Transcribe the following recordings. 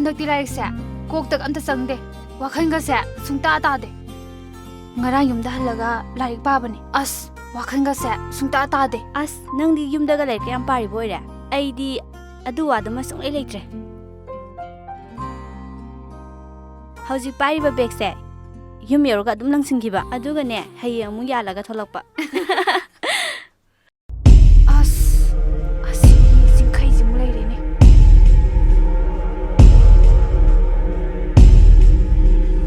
हंदक्ति लाइरिकसे कोकतक अमता चंगदे वाखनगसे सुंगता तादे ngarang yumda halaga larik pabani as wakhangase sungta taade as nangdi yumdaga laik yam pari boire aidi adu wada masung electre hauji pari ba bag se yum yoruga dum nang singgiba aduga ne hayang mu yalaga tholakpa as singkhai jim leire ne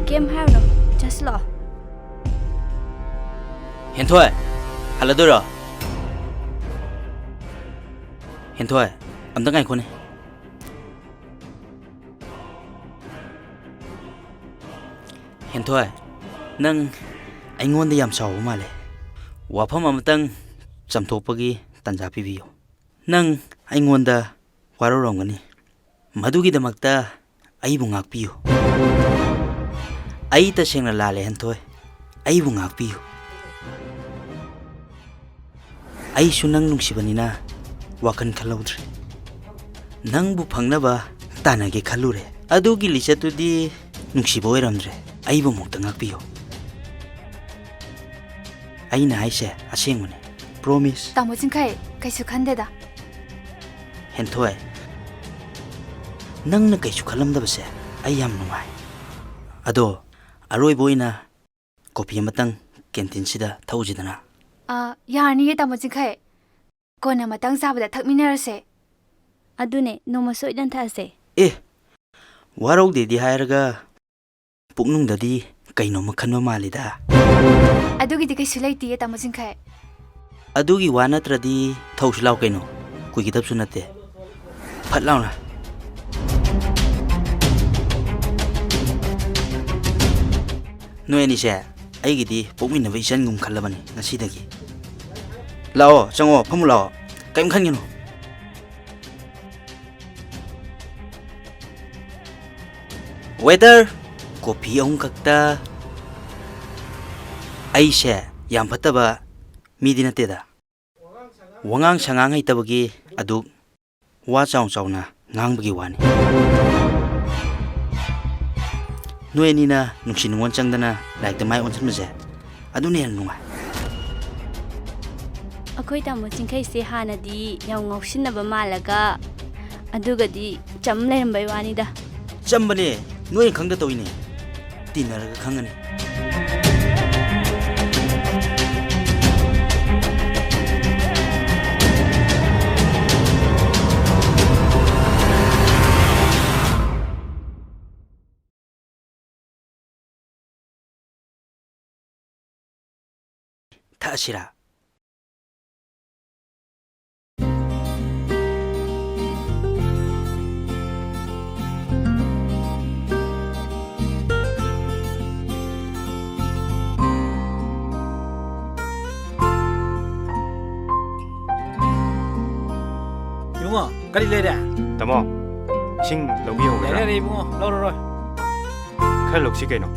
game haro just law Hentoy, haladura. Hentoy, amda ngai kone. Hentoy, nang aingonda yam saw male. Wafam amatang chamthopagi tanja pibiyo. Nang aingonda warorongani. Madugi damakta aibu ngakpiyo. Ai ta sengna lale hentoy. Aibu ngakpiyo. Ai sunang nungsibanina wakan khalaudre nang bu phangnaba tanage khalure adugi lisatudi nungsibo eramdre ai bu mukta ngakpiyo aina haise asengmane promise tamo singkhai kaisu khandeda henthoi nangna kaisu khalamdabase ai yam nungai ado aroi boina kopi amatang canteen sida thaujidana yani ye tamo singkhai kona matang sabada thakminarase adune noma soidan thase warau de di hairaga puknung dadi kaino makhanwa malida adugi de kaisu leiti ye tamo singkhai adugi wana tradi thauslaw kaino kuigi tapsu nate phatlawna noeni se aigidi pokminaba isan ngum khalabani ngasidagi lao chango phamulao kaim khangino waiter kopi ahum kakta aise yam phataba midina teda wangang sangang hai tabagi adu wa chaung chauna ngangbagi wani noenina nungsinungon changdana like the mai onsanmase adune nunga akhoi tamo singkhai se hanadi yaw ngausinaba malaga adugadi cham lerambay wanida chambane noy khangda toine tinaraga khangani Tasira 이봉아, 까리 내래. Tamo, sing logi ho 내래 gra. 이봉아, 러러러. Khal lok si kaino.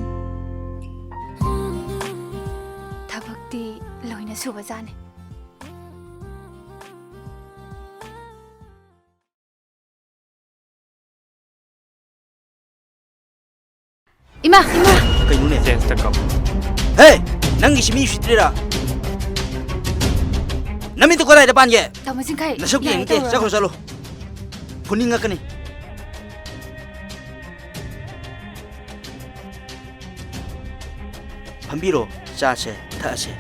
thabakti loina suba jane ima kainune Chance ta kap. hey nangi simi shitrira nami to korai da panje tamo singkhai nasok yeng te sakro salo puninga kani pambiro chaase thaase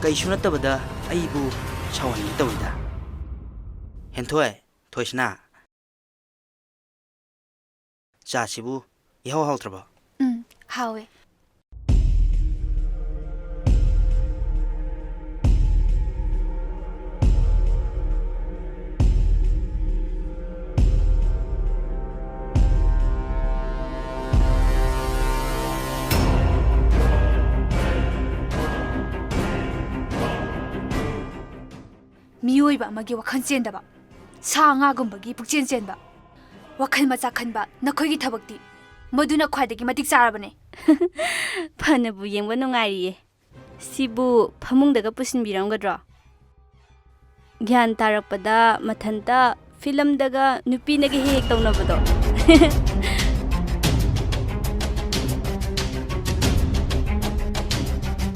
kai sunatabada aibu chawani tawida henthoi thoisna chaasibu yaw hautraba hawe 미오이바 아마기 와칸 젠다바 사앙아금바기 북젠 젠바 와칸 마자 칸바 너코이기 타박디 모두나 콰데기 마틱 자라바네 phanabu yengba nungariye sibu phamungdaga pusinbiramgadro gyan tarakpada mathanta ꯐꯤꯂꯝꯗꯒ ꯅꯨꯄꯤꯅꯒ ꯍꯦꯛ ꯇꯧꯅꯕꯗꯣ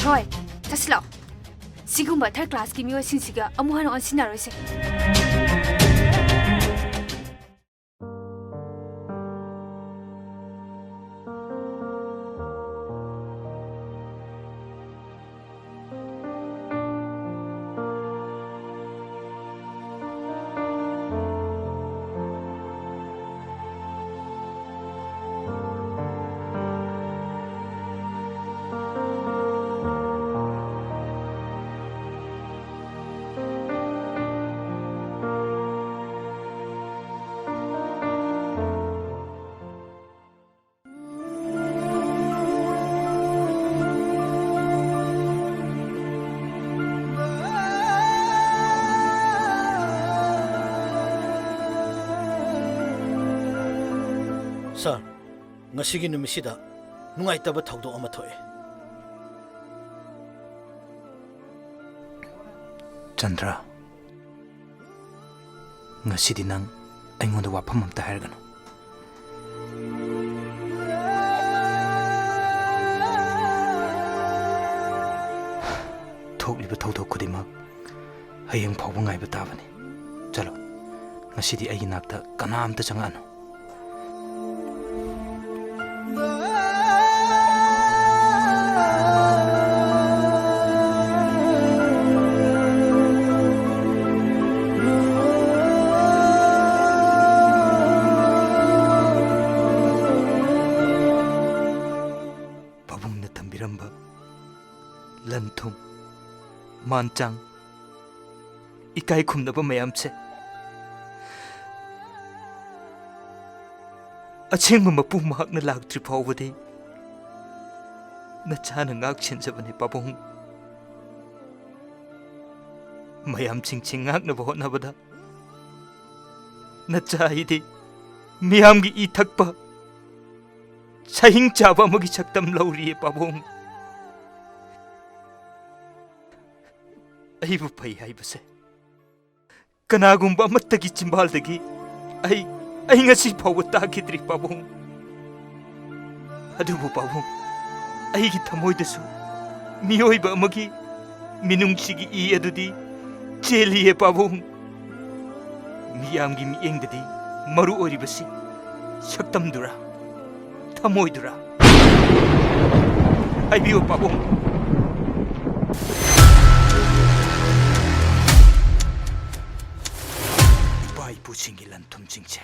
ꯍꯣꯏ ꯆꯠꯁꯤꯂꯥꯎ ꯁꯤꯒꯨꯝꯕ ꯊꯔd ꯀ꯭ꯂꯥꯁꯀꯤ ꯃꯤꯑꯣꯏꯁꯤꯡꯁꯤꯒ ꯑꯃꯨꯛ ꯍꯟꯅ ꯑꯣꯟꯁꯤꯟꯅꯔꯣꯏꯁꯦ ꯁꯥꯔ ꯉꯁꯤꯒꯤ ꯅꯨꯃꯤꯠꯁꯤꯗ ꯅꯨꯡꯉꯥꯏꯇꯕ ꯊꯧꯗꯣꯛ ꯑꯃ ꯊꯣꯛꯑꯦ ꯆꯟꯗ꯭ꯔ ꯉꯁꯤꯗꯤ ꯅꯪ ꯑꯩꯉꯣꯟꯗ ꯋꯥꯐꯝ ꯑꯝꯇ ꯍꯥꯏꯔꯒꯅꯨ ꯊꯣꯛꯂꯤꯕ ꯊꯧꯗꯣꯛ ꯈꯨꯗꯤꯡꯃꯛ ꯍꯌꯦꯡ ꯐꯥꯎꯕ ꯉꯥꯏꯕ ꯇꯥꯕꯅꯤ ꯆꯠꯂꯣ ꯉꯁꯤꯗꯤ ꯑꯩꯒꯤ ꯅꯥꯛꯇ ꯀꯅꯥꯝꯇ ꯆꯪꯉꯛꯑꯅꯨ ꯄꯥꯕꯨꯡꯅ ꯊꯝꯕꯤꯔꯝꯕ ꯂꯟ ꯊꯨꯝ ꯃꯥꯟ ꯆꯥꯡ ꯏꯀꯥꯏ ꯈꯨꯝꯅꯕ ꯃꯌꯥꯝꯁꯦ ꯑꯁꯦꯡꯕ ꯃꯄꯨ ꯃꯍꯥꯛꯅ ꯂꯥꯛꯇ꯭ꯔꯤ ꯐꯥꯎꯕꯗꯤ ꯅꯆꯥꯅ ꯉꯥꯛ ꯁꯦꯟꯖꯕꯅꯤ ꯄꯥꯕꯨꯡ ꯃꯌꯥꯝꯁꯤꯡꯁꯤ ꯉꯥꯛꯅꯕ ꯍꯣꯠꯅꯕꯗ ꯅꯆꯥ ꯑꯩꯗꯤ ꯃꯤꯌꯥꯝꯒꯤ ꯏ ꯊꯛꯄ ꯁꯍꯤꯡ ꯆꯥꯕ ꯑꯃꯒꯤ ꯁꯛꯇꯝ ꯂꯧꯔꯤꯌꯦ ꯄꯥꯕꯨꯡ ꯑꯩꯕꯨ ꯐꯩ ꯍꯥꯏꯕꯁꯦ ꯀꯅꯥꯒꯨꯝꯕ ꯑꯃꯠꯇꯒꯤ ꯆꯤꯝꯕꯥꯜꯗꯒꯤ ꯑꯩ ꯉꯁꯤ ꯐꯥꯎꯕ ꯇꯥꯈꯤꯗ꯭ꯔꯤ ꯄꯥꯕꯨꯡ ꯑꯗꯨꯕꯨ ꯄꯥꯕꯨꯡ ꯑꯩꯒꯤ ꯊꯃꯣꯏꯗꯁꯨ ꯃꯤꯑꯣꯏꯕ ꯑꯃꯒꯤ ꯃꯤꯅꯨꯡꯁꯤꯒꯤ ꯏ ꯑꯗꯨꯗꯤ ꯆꯦꯜꯂꯤꯌꯦ ꯄꯥꯕꯨꯡ ꯃꯤꯌꯥꯝꯒꯤ ꯃꯤꯠꯌꯦꯡꯗꯗꯤ ꯃꯔꯨ ꯑꯣꯏꯔꯤꯕꯁꯤ ꯁꯛꯇꯝꯗꯨꯔꯥ ꯊꯃꯣꯏꯗꯨꯔꯥ ꯍꯥꯏꯕꯤꯌꯨ ꯄꯥꯕꯨꯡ ꯏꯄꯥ ꯏꯄꯨꯁꯤꯡꯒꯤ ꯂꯟ ꯊꯨꯝꯁꯤꯡꯁꯦ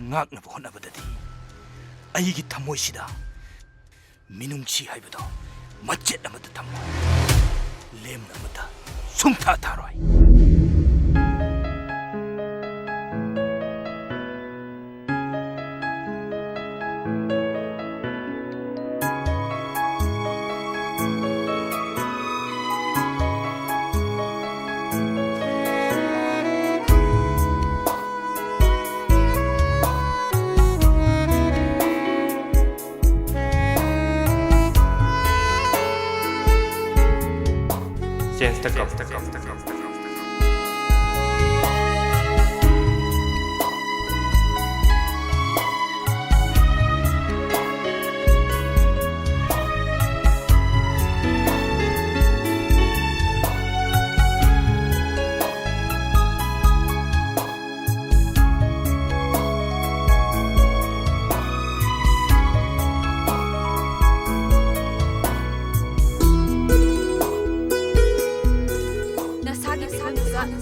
ꯉꯥꯛꯅꯕ ꯍꯣꯠꯅꯕꯗꯗꯤ ꯑꯩꯒꯤ ꯊꯃꯣꯏꯁꯤꯗ ꯃꯤꯅꯨꯡꯁꯤ ꯍꯥꯏꯕꯗꯣ ꯃꯆꯦꯠ ꯑꯃꯗ ꯊꯝꯃꯣ ꯂꯦꯝꯅ ꯑꯃꯗ ꯁꯨꯡꯊꯥ ꯊꯥꯔꯣꯏ Chance to go.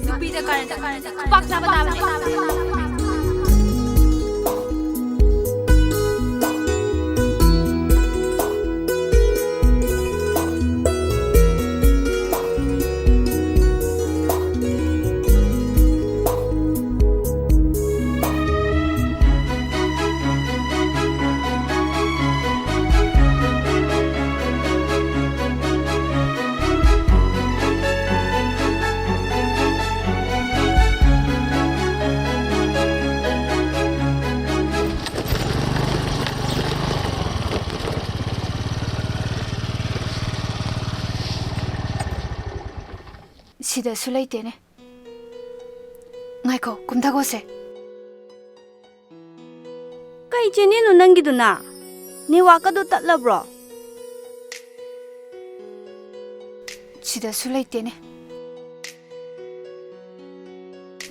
ꯅꯨꯄꯤꯗ ꯀꯔꯟꯇ ꯈꯨꯄꯥꯛ ꯆꯥꯕ ꯇꯥꯕꯅꯤ ꯁꯤꯗꯁꯨ ꯂꯩꯇꯦꯅꯦ ꯉꯥꯏꯈꯣ ꯀꯨꯝꯊꯈꯣꯁꯦ. ꯀꯩ ꯆꯦꯅꯦꯜꯅꯣ ꯅꯪꯒꯤꯗꯨꯅ? ꯅꯦꯠꯋꯥꯛꯀꯗꯣ ꯇꯠꯂꯕ꯭ꯔꯣ? ꯁꯤꯗꯁꯨ ꯂꯩꯇꯦꯅꯦ.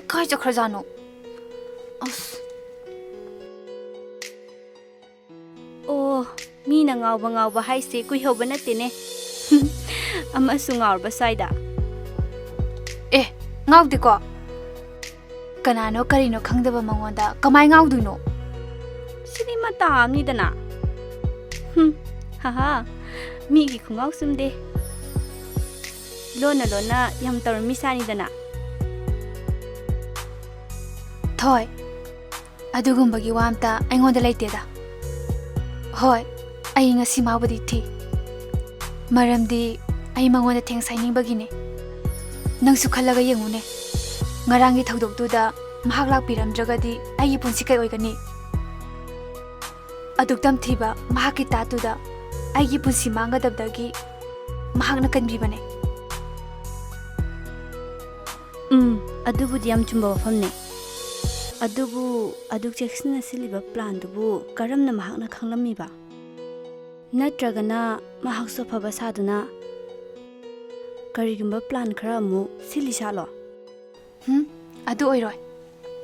ꯀꯥꯏ ꯆꯠꯈ꯭ꯔꯖꯥꯠꯅꯣ? ꯑꯁ. ꯑꯣ, ꯃꯤꯅ ꯉꯥꯎꯕ ꯍꯥꯏꯁꯦ ꯀꯨꯏꯍꯧꯕ ꯅꯠꯇꯦꯅꯦ. ꯑꯃꯁꯨ ꯉꯥꯎꯔꯕ ꯁ꯭ꯋꯥꯏꯗ. ꯑꯦ, ꯉꯥꯎꯗꯦꯀꯣ. ꯀꯅꯥꯅꯣ ꯀꯔꯤꯅꯣ ꯈꯪꯗꯕ ꯃꯉꯣꯟꯗ ꯀꯃꯥꯏ ꯉꯥꯎꯗꯣꯏꯅꯣ? ꯁꯤꯗꯤ ꯃꯇꯥ ꯑꯃꯅꯤꯗꯅ. ꯍꯥꯍꯥ, ꯃꯤꯒꯤ ꯈꯨꯡꯉꯥꯎ ꯆꯨꯝꯗꯦ. ꯂꯣꯟꯅ ꯂꯣꯟꯅ ꯌꯥꯝ ꯇꯧꯔꯝꯃꯤꯁꯥꯅꯤꯗꯅ. ꯊꯣꯏ, ꯑꯗꯨꯒꯨꯝꯕꯒꯤ ꯋꯥ ꯑꯝꯇ ꯑꯩꯉꯣꯟꯗ ꯂꯩꯇꯦꯗ. ꯍꯣꯏ, ꯑꯩ ꯉꯁꯤ ꯃꯥꯕꯨꯗꯤ ꯊꯤ. ꯃꯔꯝꯗꯤ ꯑꯩ ꯃꯉꯣꯟꯗ ꯊꯦꯡꯁꯥꯏꯅꯤꯡꯕꯒꯤꯅꯦ. ꯅꯪꯁꯨ ꯈꯜꯂꯒ ꯌꯦꯡꯉꯨꯅꯦ. ꯉꯔꯥꯡꯒꯤ ꯊꯧꯗꯣꯛꯇꯨꯗ ꯃꯍꯥꯛ ꯂꯥꯛꯄꯤꯔꯝꯗ꯭ꯔꯒꯗꯤ ꯑꯩꯒꯤ ꯄꯨꯟꯁꯤ ꯀꯩ ꯑꯣꯏꯒꯅꯤ? ꯑꯗꯨꯛ ꯇꯝꯊꯤꯕ ꯃꯍꯥꯛꯀꯤ ꯇꯥꯠꯇꯨꯗ ꯑꯩꯒꯤ ꯄꯨꯟꯁꯤ ꯃꯥꯡꯒꯗꯕꯗꯒꯤ ꯃꯍꯥꯛꯅ ꯀꯟꯕꯤꯕꯅꯦ. ꯑꯗꯨꯕꯨꯗꯤ ꯌꯥꯝ ꯆꯨꯝꯕ ꯋꯥꯐꯝꯅꯦ. ꯑꯗꯨꯕꯨ ꯑꯗꯨꯛ ꯆꯦꯛꯁꯤꯟꯅ ꯁꯤꯜꯂꯤꯕ ꯄ꯭ꯂꯥꯟꯗꯨꯕꯨ ꯀꯔꯝꯅ ꯃꯍꯥꯛꯅ ꯈꯪꯂꯝꯃꯤꯕ? ꯅꯠꯇ꯭ꯔꯒꯅ ꯃꯍꯥꯛꯁꯨ ꯑꯐꯕ ꯁꯥꯗꯨꯅ ꯀꯔꯤꯒꯨꯝꯕ ꯄ꯭ꯂꯥꯟ ꯈꯔ ꯑꯃꯨꯛ ꯁꯤꯜꯂꯤ ꯁꯥꯠꯂꯣ? ꯑꯗꯨ ꯑꯣꯏꯔꯣꯏ.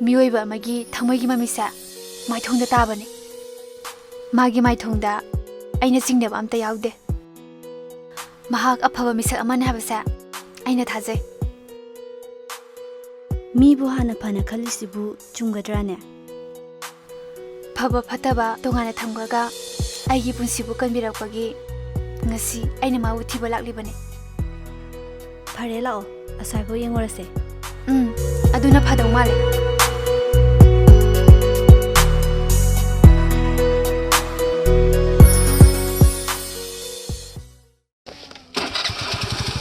ꯃꯤꯑꯣꯏꯕ ꯑꯃꯒꯤ ꯊꯃꯣꯏꯒꯤ ꯃꯃꯤꯠꯁꯦ ꯃꯥꯏꯊꯣꯡꯗ ꯇꯥꯕꯅꯤ. ꯃꯥꯒꯤ ꯃꯥꯏꯊꯣꯡꯗ ꯑꯩꯅ ꯆꯤꯡꯅꯕ ꯑꯝꯇ ꯌꯥꯎꯗꯦ. ꯃꯍꯥꯛ ꯑꯐꯕ ꯃꯤꯁꯛ ꯑꯃꯅꯤ ꯍꯥꯏꯕꯁꯦ ꯑꯩꯅ ꯊꯥꯖꯩ. ꯃꯤꯕꯨ ꯍꯥꯟꯅ ꯐꯅ ꯈꯜꯂꯤꯁꯤꯕꯨ ꯆꯨꯝꯒꯗ꯭ꯔꯥꯅꯦ? ꯐꯕ ꯐꯠꯇꯕ ꯇꯣꯉꯥꯟꯅ ꯊꯝꯈ꯭ꯔꯒ ꯑꯩꯒꯤ ꯄꯨꯟꯁꯤꯕꯨ ꯀꯟꯕꯤꯔꯛꯄꯒꯤ ꯉꯁꯤ ꯑꯩꯅ ꯃꯥꯕꯨ ꯊꯤꯕ ꯂꯥꯛꯂꯤꯕꯅꯤ. ꯐꯔꯦ, ꯂꯥꯛꯑꯣ. ꯑꯁ꯭ꯋꯥꯏꯐꯥꯎ ꯌꯦꯡꯉꯨꯔꯁꯦ. ꯑꯗꯨꯅ ꯐꯗꯧ ꯃꯥꯜꯂꯦ.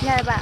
ꯌꯥꯔꯕ?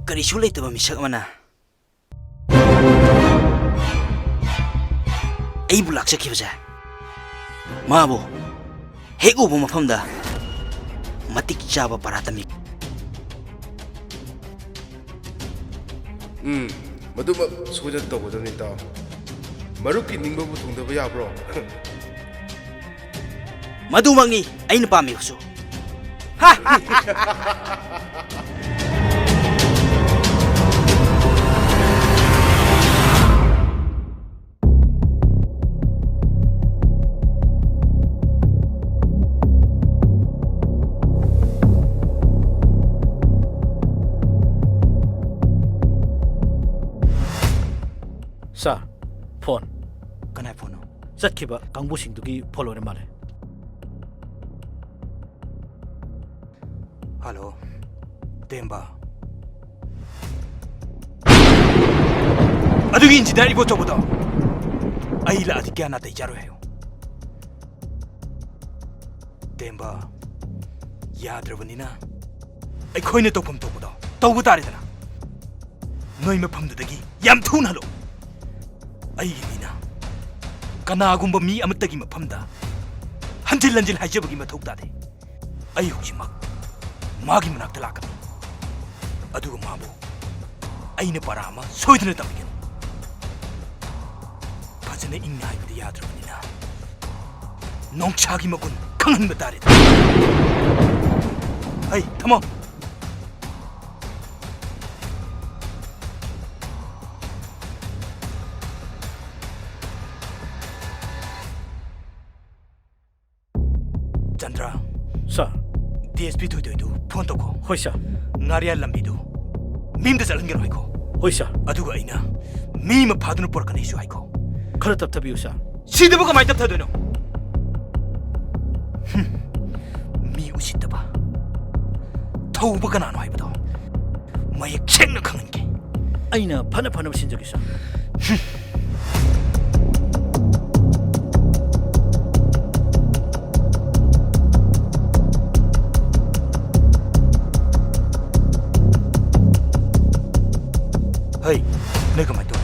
ꯀꯔꯤꯁꯨ ꯂꯩꯇꯕ ꯃꯤꯁꯛ ꯑꯃꯅ ꯑꯩꯕꯨ ꯂꯥꯛꯆꯈꯤꯕꯁꯦ, ꯃꯥꯕꯨ ꯍꯦꯛ ꯎꯕ ꯃꯐꯝꯗ ꯃꯇꯤꯛ ꯆꯥꯕ ꯄꯔꯥ ꯇꯝꯃꯤ. ꯃꯗꯨꯃꯛ ꯁꯣꯏꯗꯅ ꯇꯧꯒꯗꯕꯅꯤ ꯏꯇꯥꯎ. ꯃꯔꯨꯞꯀꯤ ꯅꯤꯡꯕꯕꯨ ꯊꯨꯡꯗꯕ ꯌꯥꯕ꯭ꯔꯣ? ꯃꯗꯨꯃꯛꯅꯤ ꯑꯩꯅ ꯄꯥꯝꯃꯤꯕꯁꯨ. ꯁꯥꯔ, ꯐꯣꯟ. ꯀꯅꯥꯏ ꯐꯣꯟꯅꯣ? ꯆꯠꯈꯤꯕ ꯀꯥꯡꯕꯨꯁꯤꯡꯗꯨꯒꯤ ꯐꯣꯟ ꯑꯣꯏꯔ ꯃꯥꯜꯂꯦ. ꯍꯜꯂꯣ, ꯇꯦꯝꯕ. ꯑꯗꯨꯒꯤ ꯏꯟꯖꯤꯅꯤꯌꯔ ꯏꯕꯣ ꯆꯧꯕꯗꯣ ꯑꯩ ꯂꯥꯛꯑꯗꯤ ꯀꯌꯥ ꯅꯥꯇꯩ ꯆꯥꯔꯣꯏ ꯍꯥꯏꯌꯣ. ꯇꯦꯝꯕ, ꯌꯥꯗ꯭ꯔꯕꯅꯤꯅ ꯑꯩꯈꯣꯏꯅ ꯇꯧꯐꯝ ꯊꯣꯛꯄꯗꯣ ꯇꯧꯕ ꯇꯥꯔꯦꯗꯅ. ꯅꯣꯏ ꯃꯐꯝꯗꯨꯗꯒꯤ ꯌꯥꯝ ꯊꯨꯅ ꯍꯜꯂꯣ. ꯑꯩꯒꯤ ꯃꯤꯅ ꯀꯅꯥꯒꯨꯝꯕ ꯃꯤ ꯑꯃꯠꯇꯒꯤ ꯃꯐꯝꯗ ꯍꯟꯖꯤꯜ ꯍꯟꯖꯤꯜ ꯍꯥꯏꯖꯕꯒꯤ ꯃꯊꯧ ꯇꯥꯗꯦ. ꯑꯩ ꯍꯧꯖꯤꯛꯃꯛ ꯃꯥꯒꯤ ꯃꯅꯥꯛꯇ ꯂꯥꯛꯀꯅꯤ. ꯑꯗꯨꯒ ꯃꯥꯕꯨ ꯑꯩꯅ ꯄꯔꯥ ꯑꯃ ꯁꯣꯏꯗꯅ ꯇꯝꯕꯤꯒꯅꯤ. ꯐꯖꯅ ꯏꯪꯅ ꯍꯥꯏꯕꯗꯤ ꯌꯥꯗ꯭ꯔꯕꯅꯤꯅ ꯅꯣꯡꯁꯥꯒꯤ ꯃꯒꯨꯟ ꯈꯪꯍꯟꯕ ꯇꯥꯔꯦ. ꯑꯩ ꯊꯝꯃꯣ. ꯆꯟꯗ꯭ꯔ. ꯁꯥꯔ. DSP ꯊꯣꯏꯊꯣꯏꯗꯨ ꯐꯣꯟ ꯇꯧꯈꯣ. ꯍꯣꯏ ꯁꯥꯔ. ꯉꯥꯔꯤꯌꯥꯟ ꯂꯝꯕꯤꯗꯨ ꯃꯤꯝꯗ ꯆꯠꯍꯟꯒꯅꯨ ꯍꯥꯏꯈꯣ. ꯍꯣꯏ ꯁꯥꯔ. ꯑꯗꯨꯒ ꯑꯩꯅ ꯃꯤ ꯑꯃ ꯐꯥꯗꯨꯅ ꯄꯨꯔꯛꯀꯅꯤꯁꯨ ꯍꯥꯏꯈꯣ. ꯈꯔ ꯇꯞꯊꯕꯤꯌꯨ ꯁꯥꯔ. ꯁꯤꯗꯕꯨ ꯀꯃꯥꯏꯅ ꯇꯞꯊꯗꯣꯏꯅꯣ? ꯃꯤ ꯎꯁꯤꯠꯇꯕ, थौबा कनानो हाइबदो मयेक सेंना खंगनगे ꯑꯩꯅ ꯐꯅ ꯐꯅꯕ ꯁꯤꯟꯖꯒꯦ ꯁꯥꯔ Hey, nai kamai to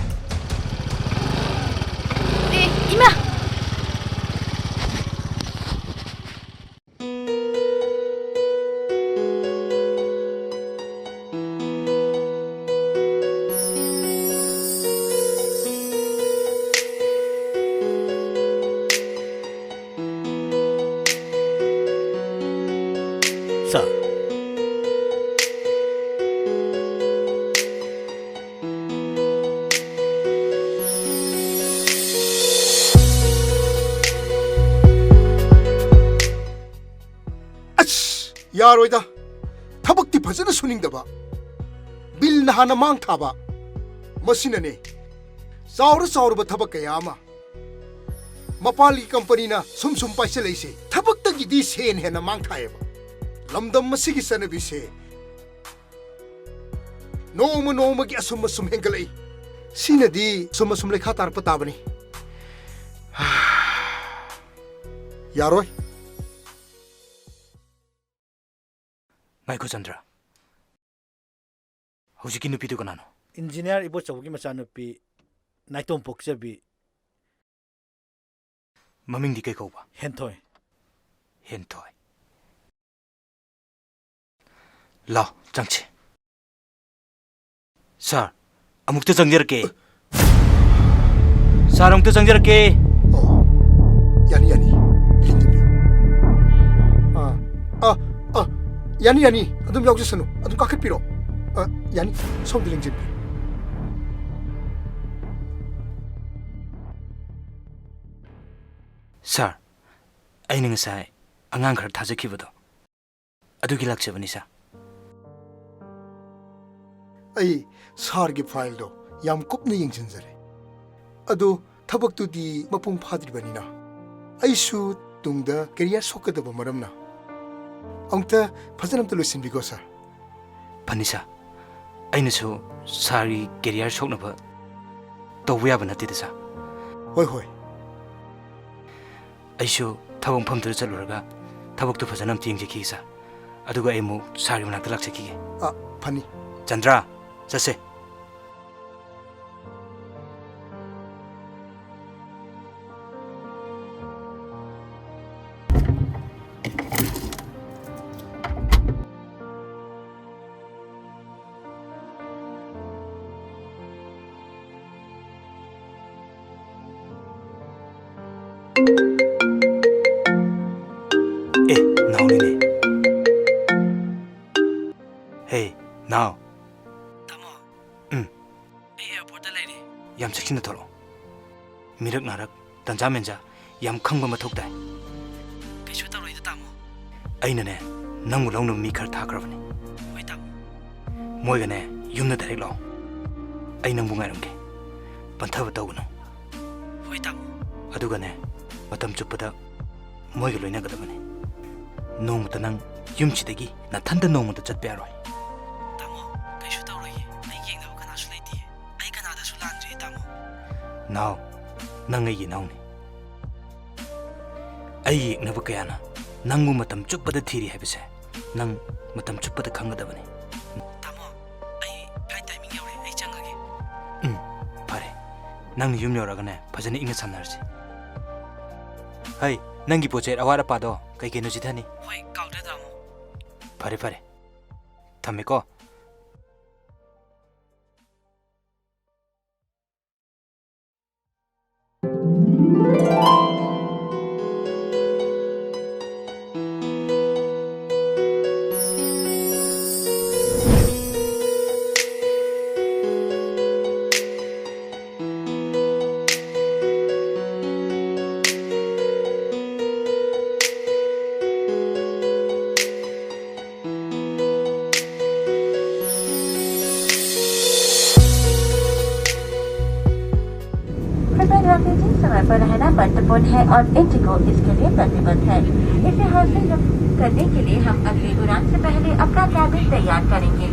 이마! ꯁꯥꯔ यारोइदा थबक्ति फजन सुनिंगदबा बिल नहाना मांग थाबा मसिनने चाउर चाउरबा थबक कयामा मपाली कंपनी ना सुम सुम पैसे लैसे थबक्तगी दी सेन हेना मांग थायबा लमदम मसिगी सनबिसे नोम नोम की असुम सुम हेंगलई सिनदी सुम सुम लेखा तार पताबनी यारोय Michael Chandra. How's नुपी तो कनानो इंजीनियर इबोचौगी मचानुपी नाइतोम पोक्चबी ममिंग दी कई कौबा हेंथोय हेंथोय ला चंगचे सर अमुक तो चंगजरके सर अमुक तो चंगजरके यानी यानी लिंदबियो यानी यानी अदुम यावजसनु अदुम काखपिरो यानी सोम दिलिंजिन सर अइने ngसाय अंगांग खर थाजखिबदो अदुगी लाक्चबनी सा आई सार की फाइल दो याम कुपने यंगजिनजरे अदो थबक्तुदी मपुंग फाद्रिबनिना आइसु तुंगदा करियर सोकदब मरमना अंगता फजनम तो लुसिन बिगो सर फनिसा अइनसु सारी करियर सोकनब तौया बनति दसा होय होय आइसु थबंग फम तो चलुरगा थबक तो फजनम तिंगजखि सा अदुगा एमु सारी मनाक लाक्चखिगे फनी चंद्रा चसे Hey, now. Tamo. Airport lady. Yam section tholo. Mirak narak tanja menja yam khangba mathok dai. Kaisu taroi da tamo. Aina ne nang mulong mi khar thakrabani. Hoi tamo. Moiga ne yumna direct lo. Ai nang bungai ramge. Pantha batawno. Hoi tamo. Aduga ne matam chuppada moiga loina gadabani. Nong tanang yumchidagi na thanda nong ta chatpe aroi. Now, nang ay ginaw ni. Ay na ba kaya na? Nang mo matam chukpada thiri habise. Nang matam chukpada khangada bani. Tamo, ay flight timing yaw ay changage. Pare. Nang yum yaw ragane phajani inga samnarsi. Hey, nangi poche awara pado kai kenu jithani. Hoi, kaute tamo. Pare pare. Thamme ko. समय पर रहना महत्वपूर्ण है और Indigo इसके लिए प्रतिबद्ध है। इसे हासिल करने के लिए हम अगली उड़ान से पहले अपना कैबिन तैयार करेंगे।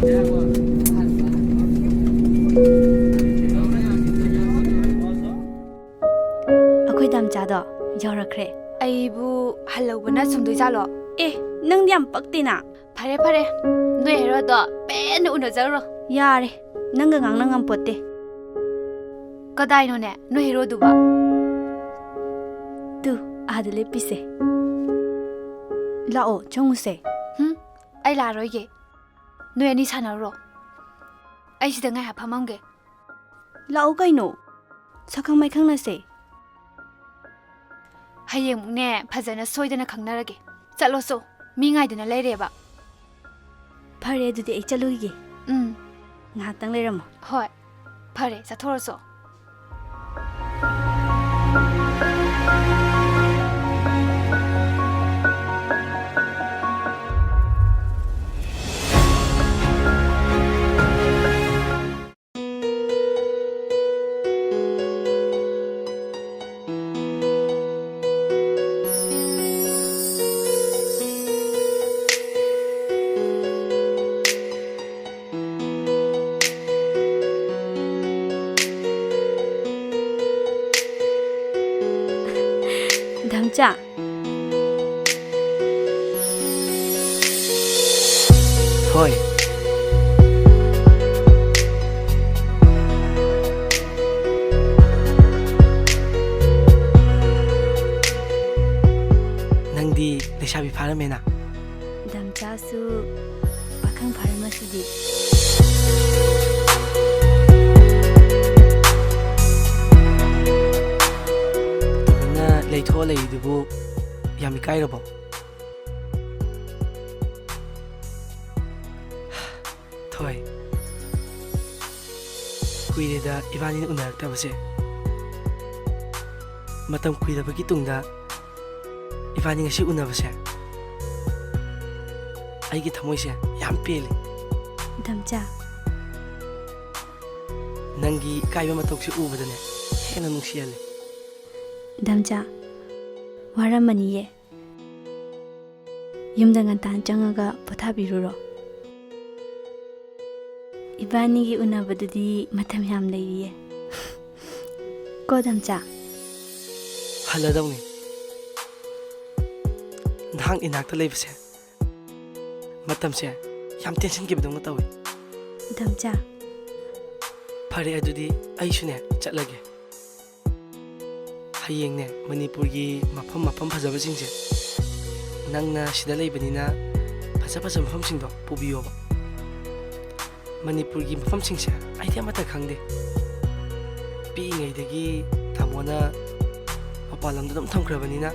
ꯑꯩꯈꯣꯏ ꯗꯝꯆꯥꯗꯣ ꯌꯧꯔꯛꯈ꯭ꯔꯦ ꯑꯩꯕꯨ ꯍꯜꯂꯧꯕꯅ ꯆꯨꯝꯗꯣꯏꯖꯥꯠꯂꯣ? ꯑꯦ ꯅꯪꯗꯤ ꯌꯥꯝ ꯄꯛꯇꯦꯅ ꯐꯔꯦ ꯐꯔꯦ, ꯅꯣꯏ ꯍꯦꯔꯣꯗꯣ ꯄꯦꯟꯅ ꯎꯅꯖꯔꯣ. ꯌꯥꯔꯦ ꯅꯪꯒ ꯉꯥꯡꯅ ꯉꯝꯄꯣꯠꯇꯦ ꯀꯗꯥꯏꯅꯣꯅꯦ ꯅꯣꯏ ꯍꯦꯔꯣꯗꯨꯕ? ꯇꯨ ꯑꯥꯗ ꯂꯦꯞꯄꯤꯁꯦ ꯂꯥꯛꯑꯣ ꯆꯪꯉꯨꯁꯦ ꯑꯩ ꯂꯥꯛꯑꯔꯣꯏꯒꯦ. ꯅꯣꯏ ꯑꯅꯤ ꯁꯥꯟꯅꯔꯨꯔꯣ. ꯑꯩ ꯁꯤꯗ ꯉꯥꯏꯍꯥꯛ ꯐꯝꯃꯝꯒꯦ. ꯂꯥꯛꯑꯣ ꯀꯩꯅꯣ ꯁꯛꯈꯪ ꯃꯥꯏꯈꯪꯅꯁꯦ ꯍꯌꯦꯡꯃꯨꯛꯅꯦ ꯐꯖꯅ ꯁꯣꯏꯗꯅ ꯈꯪꯅꯔꯒꯦ. ꯆꯠꯂꯣꯁꯣ, ꯃꯤ ꯉꯥꯏꯗꯅ ꯂꯩꯔꯦꯕ. ꯐꯔꯦ ꯑꯗꯨꯗꯤ ꯑꯩ ꯆꯠꯂꯨꯈꯤꯒꯦ ꯉꯥꯏꯍꯥꯛꯇꯪ ꯂꯩꯔꯝꯃꯣ ꯍꯣꯏ, ꯐꯔꯦ ꯆꯠꯊꯣꯔꯁꯣ. ꯗꯝꯆꯥ ꯊꯣꯏ ꯅꯪꯗꯤ ꯂꯩꯁꯥꯕꯤ ꯐꯥꯔꯝꯃꯦꯅ ꯗꯝꯆꯥꯁꯨ ꯄꯥꯈꯪ ꯐꯥꯔꯝꯃꯁꯤꯗꯤ ꯇꯨꯃꯤꯟꯅ ꯂꯩꯊꯣꯛꯑ ꯂꯩꯔꯤꯗꯨꯕꯨ ꯌꯥꯝ ꯏꯀꯥꯏꯔꯕꯣ? ꯊꯣꯏ ꯀꯨꯏꯔꯦꯗ ꯏꯕꯥꯅꯤꯅ ꯎꯅꯔꯛꯇꯕꯁꯦ. ꯃꯇꯝ ꯀꯨꯏꯔꯕꯒꯤ ꯇꯨꯡꯗ ꯏꯕꯥꯅꯤ ꯉꯁꯤ ꯎꯅꯕꯁꯦ ꯑꯩꯒꯤ ꯊꯃꯣꯏꯁꯦ ꯌꯥꯝ ꯄꯦꯜꯂꯤ. ꯗꯝꯆꯥ ꯅꯪꯒꯤ ꯏꯀꯥꯏꯕ ꯃꯇꯧꯁꯦ ꯎꯕꯗꯅꯦ ꯍꯦꯟꯅ ꯅꯨꯡꯁꯤꯍꯜꯂꯤ. ꯗꯝꯆꯥ ꯋꯥꯔꯝꯃꯅꯤꯌꯦ ꯌꯨꯝꯗ ꯉꯟꯇꯥꯅ ꯆꯪꯉꯒ ꯄꯣꯊꯥꯕꯤꯔꯨꯔꯣ. 이반이기 우나보드디 마탐 얌 레이에 꼬담자 할라다우니 ꯅꯍꯥꯛ ꯏꯅꯥꯛꯇ ꯂꯩꯕꯁꯦ ꯃꯇꯝꯁꯦ ꯌꯥꯝ ꯇꯦꯟꯁꯤꯟꯈꯤꯕꯗꯧꯅ ꯇꯧꯏ. ꯗꯝꯆꯥ ꯐꯔꯦ ꯑꯗꯨꯗꯤ ꯑꯩꯁꯨꯅꯦ ꯆꯠꯂꯒꯦ. ꯍꯌꯦꯡꯅꯦ ꯃꯅꯤꯄꯨꯔꯒꯤ ꯃꯐꯝ ꯐꯖꯕꯁꯤꯡꯁꯦ ꯅꯪꯅ ꯁꯤꯗ ꯂꯩꯕꯅꯤ나 ꯐꯖ ꯃꯐꯝꯁꯤꯡꯗꯣ ꯄꯨꯕꯤꯌꯣꯕ. ꯃꯅꯤꯄꯨꯔꯒꯤ ꯃꯐꯝꯁꯤꯡꯁꯦ ꯑꯩꯗꯤ ꯑꯃꯠꯇ ꯈꯪꯗꯦ. ꯄꯤꯛꯏꯉꯩꯗꯒꯤ ꯇꯥꯃꯣꯅ ꯃꯄꯥꯟ ꯂꯝꯗ ꯑꯗꯨꯝ ꯊꯝꯈ꯭ꯔꯕꯅꯤꯅ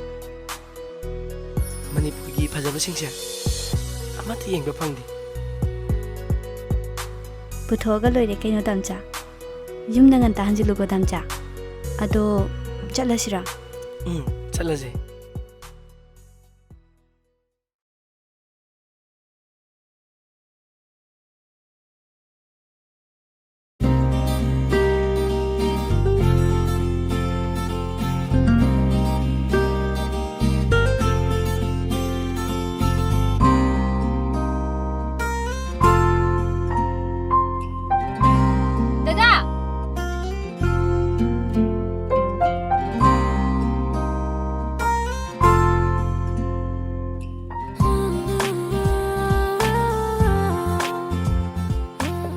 ꯃꯅꯤꯄꯨꯔꯒꯤ ꯐꯖꯕꯁꯤꯡꯁꯦ ꯑꯃꯠꯇ ꯌꯦꯡꯕ ꯐꯪꯗꯦ. 부터가 로이레 케노 담자 윰나 간다 한질로고 담자 아도 잘라시라. 잘라지.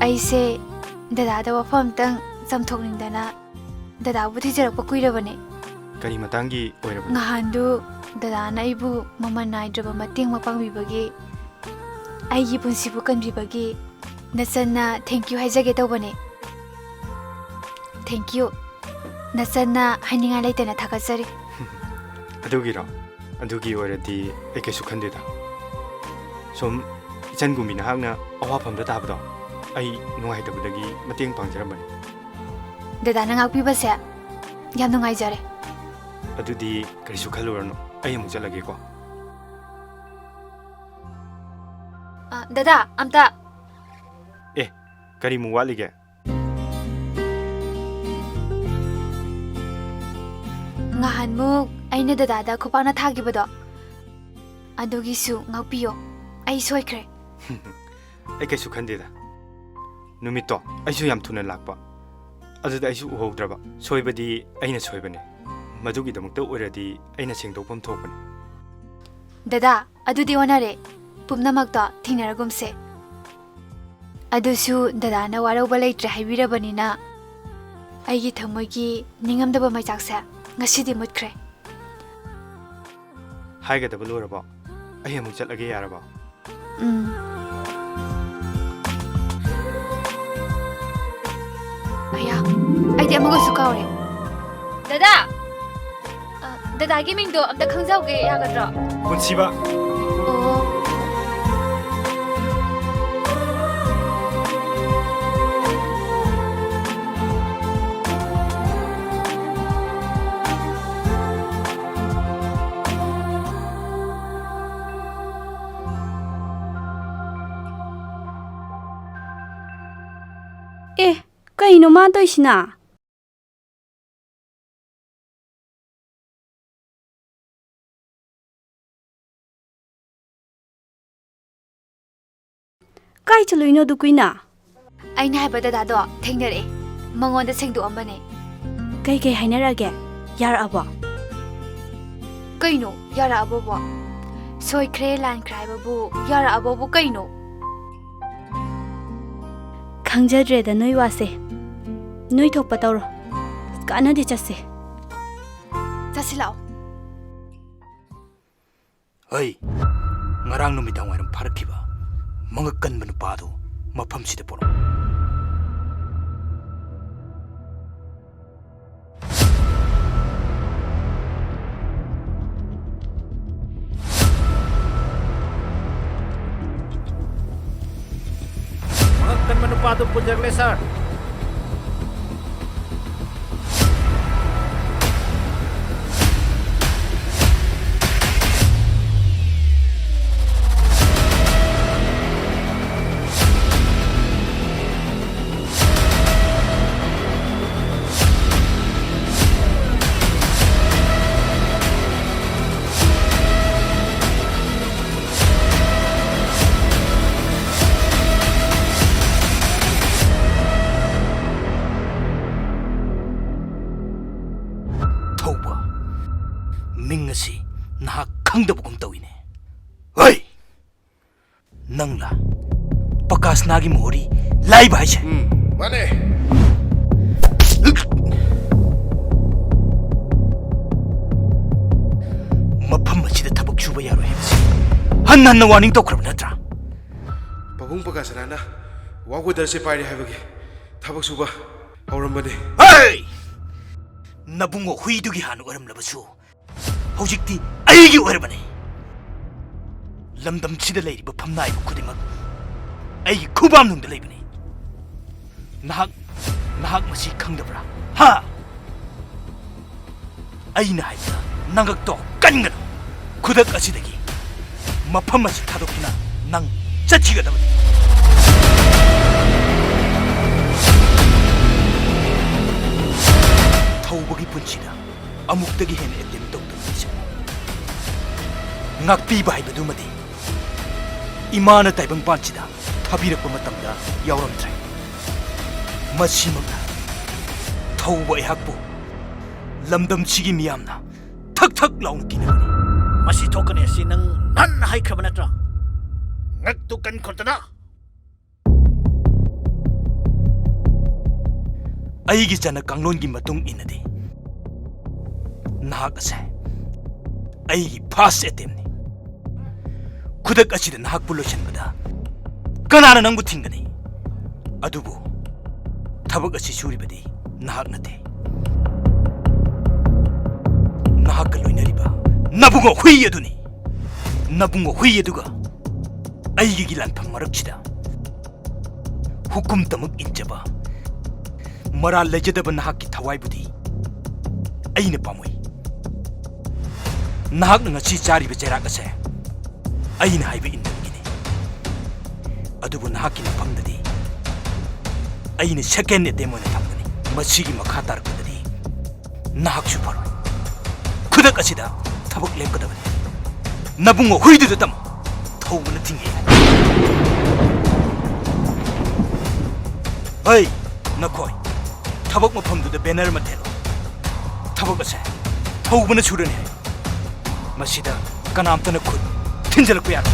ꯑꯩꯁꯦ ꯗꯗꯥꯗ ꯋꯥꯐꯝꯇꯪ ꯆꯝꯊꯣꯛꯅꯤꯡꯗꯅ ꯗꯗꯥꯕꯨ ꯊꯤꯖꯔꯛꯄ ꯀꯨꯏꯔꯕꯅꯦ. ꯀꯔꯤ ꯃꯇꯥꯡꯒꯤ ꯑꯣꯏꯔꯕꯅꯣ? ꯅꯍꯥꯟꯗꯨ ꯗꯗꯥꯅ ꯑꯩꯕꯨ ꯃꯃꯜ ꯅꯥꯏꯗ꯭ꯔꯕ ꯃꯇꯦꯡ ꯄꯥꯡꯕꯤꯕꯒꯤ ꯑꯩꯒꯤ ꯄꯨꯟꯁꯤꯕꯨ ꯀꯟꯕꯤꯕꯒꯤ ꯅꯆꯟꯅ ꯊꯦꯡꯛ ꯌꯨ ꯍꯥꯏꯖꯒꯦ ꯇꯧꯕꯅꯦ. Thank you. ꯅꯆꯟꯅ ꯍꯥꯏꯅꯤꯡꯉꯥꯏ ꯂꯩꯇꯅ ꯊꯥꯒꯠꯆꯔꯤ. ꯑꯗꯨꯒꯤꯔꯣ? ꯑꯗꯨꯒꯤ ꯑꯣꯏꯔꯗꯤ ꯑꯩ ꯀꯩꯁꯨ ꯈꯟꯗꯦꯗ. ꯁꯨꯝ ꯏꯆꯟꯒꯨꯝꯕꯤ ꯅꯍꯥꯛꯅ ꯑꯋꯥꯐꯝꯗ ꯇꯥꯕꯗꯣ ꯑꯩ ꯅꯨꯡꯉꯥꯏꯇꯕꯗꯒꯤ ꯃꯇꯦꯡ ꯄꯥꯡꯖꯔꯝꯕꯅꯤ. ꯗꯗꯥꯅ ꯉꯥꯛꯄꯤꯕꯁꯦ ꯌꯥꯝ ꯅꯨꯡꯉꯥꯏꯖꯔꯦ. ꯑꯗꯨꯗꯤ ꯀꯔꯤꯁꯨ ꯈꯜꯂꯨꯔꯅꯨ. ꯑꯩ ꯑꯃꯨꯛ ꯆꯠꯂꯒꯦꯀꯣ. ꯗꯗꯥ ꯑꯝꯇ. ꯀꯔꯤꯃꯨꯛ ꯋꯥꯠꯂꯤꯒꯦ? ꯉꯍꯥꯟꯃꯨꯛ ꯑꯩꯅ ꯗꯗꯥꯗ ꯈꯨꯄꯥꯛꯅ ꯊꯥꯈꯤꯕꯗꯣ ꯑꯗꯨꯒꯤꯁꯨ ꯉꯥꯛꯄꯤꯌꯣ. ꯑꯩ ꯁꯣꯏꯈ꯭ꯔꯦ. ꯑꯩ ꯀꯩꯁꯨ ꯈꯟꯗꯦꯗ ꯅꯨꯃꯤꯠꯇꯣ ꯑꯩꯁꯨ ꯌꯥꯝ ꯊꯨꯅ ꯂꯥꯛꯄ ꯑꯗꯨꯗ ꯑꯩꯁꯨ ꯎꯍꯧꯗ꯭ꯔꯕ ꯁꯣꯏꯕꯗꯤ ꯑꯩꯅ ꯁꯣꯏꯕꯅꯦ ꯃꯗꯨꯒꯤꯗꯃꯛꯇ ꯑꯣꯏꯔꯗꯤ ꯑꯩꯅ ꯁꯦꯡꯗꯣꯛꯐꯝ ꯊꯣꯛꯄꯅꯤ ꯗꯗꯥ ꯑꯗꯨꯗꯤ ꯑꯣꯟꯅꯔꯦ ꯄꯨꯝꯅꯃꯛꯇꯣ ꯊꯦꯡꯅꯔꯒꯨꯝꯁꯦ ꯑꯗꯨꯁꯨ ꯗꯗꯥꯅ ꯋꯥꯔꯧꯕ ꯂꯩꯇ꯭ꯔꯦ ꯍꯥꯏꯕꯤꯔꯕꯅꯤꯅ ꯑꯩꯒꯤ ꯊꯃꯣꯏꯒꯤ ꯅꯤꯡꯉꯝꯗꯕ ꯃꯩꯆꯥꯛꯁꯦ ꯉꯁꯤꯗꯤ ꯃꯨꯠꯈ꯭ꯔꯦ ꯍꯥꯏꯒꯗꯕ ꯂꯣꯏꯔꯕꯣ ꯑꯩ ꯑꯃꯨꯛ ꯆꯠꯂꯒꯦ ꯌꯥꯔꯕꯣ ꯑꯌꯥ ꯑꯩꯗꯤ ꯑꯃꯨꯛꯀꯁꯨ ꯀꯥꯎꯔꯦ ꯗꯗꯥ ꯗꯗꯥꯒꯤ ꯃꯤꯡꯗꯣ ꯑꯝꯇ ꯈꯪꯖꯍꯧꯒꯦ ꯌꯥꯒꯗ꯭ꯔꯣ ꯄꯨꯟꯁꯤꯕ ꯑꯣ ꯑꯦ ꯀꯩꯅꯣ ꯃꯥ ꯇꯧꯏꯁꯤꯅ ꯀꯥꯏ ꯆꯠꯂꯨꯏꯅꯣ ꯑꯗꯨ ꯀꯨꯏꯅ ꯑꯩꯅ ꯍꯥꯏꯕ ꯗꯗꯥꯗꯣ ꯊꯦꯡꯅꯔꯛꯑꯦ ꯃꯉꯣꯟꯗ ꯁꯦꯡꯗꯣꯛꯑꯝꯕꯅꯦ ꯀꯩ ꯍꯥꯏꯅꯔꯛꯑꯒꯦ ꯌꯥꯔꯛꯑꯕꯣ ꯀꯩꯅꯣ ꯌꯥꯔꯛꯑꯕꯣꯕꯣ ꯁꯣꯏꯈ꯭ꯔꯦ ꯂꯥꯟꯈ꯭ꯔꯦ ꯍꯥꯏꯕꯕꯨ ꯌꯥꯔꯛꯑꯕꯣꯕꯨ ꯀꯩꯅꯣ ꯈꯪꯖꯗ꯭ꯔꯦꯗ ꯅꯣꯏ ꯋꯥꯁꯦ ꯅꯣꯏ ꯊꯣꯛꯄ ꯇꯧꯔꯣ ꯀꯥꯟꯅꯗꯤ ꯆꯠꯁꯦ ꯆꯠꯁꯤ ꯂꯥꯛꯑꯣ ꯍꯩ ꯉꯔꯥꯡ ꯅꯨꯃꯤꯗꯥꯡ ꯋꯥꯏꯔꯝ ꯐꯥꯔꯛꯈꯤꯕ ꯃꯉꯛ ꯀꯟꯕ ꯅꯨꯄꯥꯗꯨ ꯃꯐꯝꯁꯤꯗ ꯄꯨꯔꯛꯎ Mga manupado po dyan, sir. ꯃꯤꯡ ꯑꯁꯤ ꯅꯍꯥꯛ ꯈꯪꯗꯕꯒꯨꯝ ꯇꯧꯏꯅꯦ ꯍꯣꯏ ꯅꯪꯂ ꯄꯀꯥꯁꯅꯥꯒꯤ ꯃꯣꯍꯣꯔꯤ ꯂꯥꯏꯕ ꯍꯥꯏꯁꯦ ꯃꯥꯅꯦ ꯃꯐꯝ ꯑꯁꯤꯗ ꯊꯕꯛ ꯁꯨꯕ ꯌꯥꯔꯣꯏ ꯍꯥꯏꯕꯁꯤ ꯍꯟꯅ ꯍꯟꯅ ꯋꯥꯔꯅꯤꯡ ꯇꯧꯈ꯭ꯔꯕ ꯅꯠꯇ꯭ꯔꯥ ꯄꯥꯕꯨꯡ ꯄꯀꯥꯁꯅꯥꯅ ꯋꯥꯒꯣꯗꯔꯁꯦ ꯄꯥꯏꯔꯦ ꯍꯥꯏꯕꯒꯤ ꯊꯕꯛ ꯁꯨꯕ ꯍꯧꯔꯝꯕꯅꯤ ꯍꯦ ꯅꯕꯨꯡꯉꯣ ꯍꯨꯏꯗꯨꯒꯤ ꯍꯥꯟꯅ ꯑꯣꯏꯔꯝꯂꯕꯁꯨ ꯍꯧꯖꯤꯛꯇꯤ ꯑꯩꯒꯤ ꯑꯣꯏꯔꯕꯅꯤ ꯂꯝꯗꯝꯁꯤꯗ ꯂꯩꯔꯤꯕ ꯐꯝꯅꯥꯏꯕ ꯈꯨꯗꯤꯡꯃꯛ ꯑꯩꯒꯤ ꯈꯨꯕꯥꯝꯅꯨꯡꯗ ꯂꯩꯕꯅꯤ ꯅꯍꯥꯛ ꯃꯁꯤ ꯈꯪꯗꯕ꯭ꯔꯥ ꯍꯥ ꯑꯩꯅ ꯍꯥꯏꯕꯗ ꯅꯉꯛꯇꯣ ꯀꯟꯒꯅꯨ ꯈꯨꯗꯛ ꯑꯁꯤꯗꯒꯤ ꯃꯐꯝ ꯑꯁꯤ ꯊꯥꯗꯣꯛꯇꯨꯅ ꯅꯪ ꯆꯠꯈꯤꯒꯗꯕꯅꯤ ꯊꯧꯕꯒꯤ ꯄꯨꯟꯁꯤꯗ ꯑꯃꯨꯛꯇꯒꯤ ꯍꯦꯟꯅ ꯑꯦꯇꯦꯝ ꯇꯧꯗꯕꯅꯤꯁꯦ ꯉꯥꯛꯄꯤꯕ ꯍꯥꯏꯕꯗꯨꯃꯗꯤ ꯏꯃꯥꯅ ꯇꯥꯏꯕꯪꯄꯥꯟꯁꯤꯗ ꯊꯥꯕꯤꯔꯛꯄ ꯃꯇꯝꯗ ꯌꯥꯎꯔꯝꯗ꯭ꯔꯦ ꯃꯁꯤꯃꯛꯅ ꯊꯧꯕ ꯑꯩꯍꯥꯛꯄꯨ ꯂꯝꯗꯝꯁꯤꯒꯤ ꯃꯤꯌꯥꯝꯅ ꯊꯛ ꯊꯛ ꯂꯥꯎꯅ ꯀꯤꯅꯕꯅꯤ Masi token si nang nan hay krabanatra. Ngagtukan kontana. ꯑꯩꯒꯤ ꯆꯠꯅ ꯀꯥꯡꯂꯣꯟꯒꯤ ꯃꯇꯨꯡ ꯏꯟꯅꯗꯤ ꯅꯍꯥꯛ ꯑꯁꯦ ꯑꯩꯒꯤ ꯐꯥꯔꯁ ꯑꯦꯇꯦꯝꯅꯤ ꯈꯨꯗꯛ ꯑꯁꯤꯗ ꯅꯍꯥꯛꯄꯨ ꯂꯣꯏꯁꯤꯟꯕꯗ ꯀꯅꯥꯅ ꯅꯪꯕꯨ ꯊꯤꯡꯒꯅꯤ ꯑꯗꯨꯕꯨ ꯊꯕꯛ ꯑꯁꯤ ꯁꯨꯔꯤꯕꯗꯤ ꯅꯍꯥꯛ ꯅꯠꯇꯦ ꯅꯍꯥꯛꯀ ꯂꯣꯏꯅꯔꯤꯕ ꯅꯕꯨꯡꯉꯣ ꯍꯨꯏ ꯑꯗꯨꯅꯤ ꯅꯕꯨꯡꯉꯣ ꯍꯨꯏ ꯑꯗꯨꯒ ꯑꯩꯒꯤ ꯂꯥꯟꯐꯝ ꯃꯔꯛꯁꯤꯗ ꯍꯨꯀꯨꯝꯇꯃꯛ ꯏꯟꯖꯕ ꯃꯔꯥꯜ ꯂꯩꯖꯗꯕ ꯅꯍꯥꯛꯀꯤ ꯊꯋꯥꯏꯕꯨꯗꯤ ꯑꯩꯅ ꯄꯥꯝꯃꯣꯏ ꯅꯍꯥꯛꯅ ꯉꯁꯤ ꯆꯥꯔꯤꯕ ꯆꯩꯔꯥꯛ ꯑꯁꯦ ꯑꯩꯅ ꯍꯥꯏꯕ ꯏꯟꯗꯕꯒꯤꯅꯤ ꯑꯗꯨꯕꯨ ꯅꯍꯥꯛꯀꯤ ꯃꯐꯝꯗꯗꯤ ꯑꯩꯅ ꯁꯦꯀꯦꯟ ꯑꯦꯇꯦꯝ ꯑꯣꯏꯅ ꯊꯝꯒꯅꯤ ꯃꯁꯤꯒꯤ ꯃꯈꯥ ꯇꯥꯔꯛꯄꯗꯗꯤ ꯅꯍꯥꯛꯁꯨ ꯐꯔꯣꯏ ꯈꯨꯗꯛ ꯑꯁꯤꯗ ꯊꯕꯛ ꯂꯦꯞꯀꯗꯕꯅꯤ ꯅꯕꯨꯡꯉꯣ ꯍꯨꯏꯗꯨꯗ ꯇꯝꯃꯨ ꯊꯧꯕꯅ ꯊꯤꯡꯉꯦ ꯍꯩ ꯅꯈꯣꯏ ꯊꯕꯛ ꯃꯐꯝꯗꯨꯗ ꯕꯦꯅꯔ ꯑꯃ ꯊꯦꯠꯂꯣ ꯊꯕꯛ ꯑꯁꯦ ꯍꯧꯕꯅ ꯁꯨꯔꯅꯤ ꯃꯁꯤꯗ ꯀꯅꯥꯝꯇꯅ ꯈꯨꯠ ꯊꯤꯟꯖꯜꯂꯛꯄ ꯌꯥꯗꯦ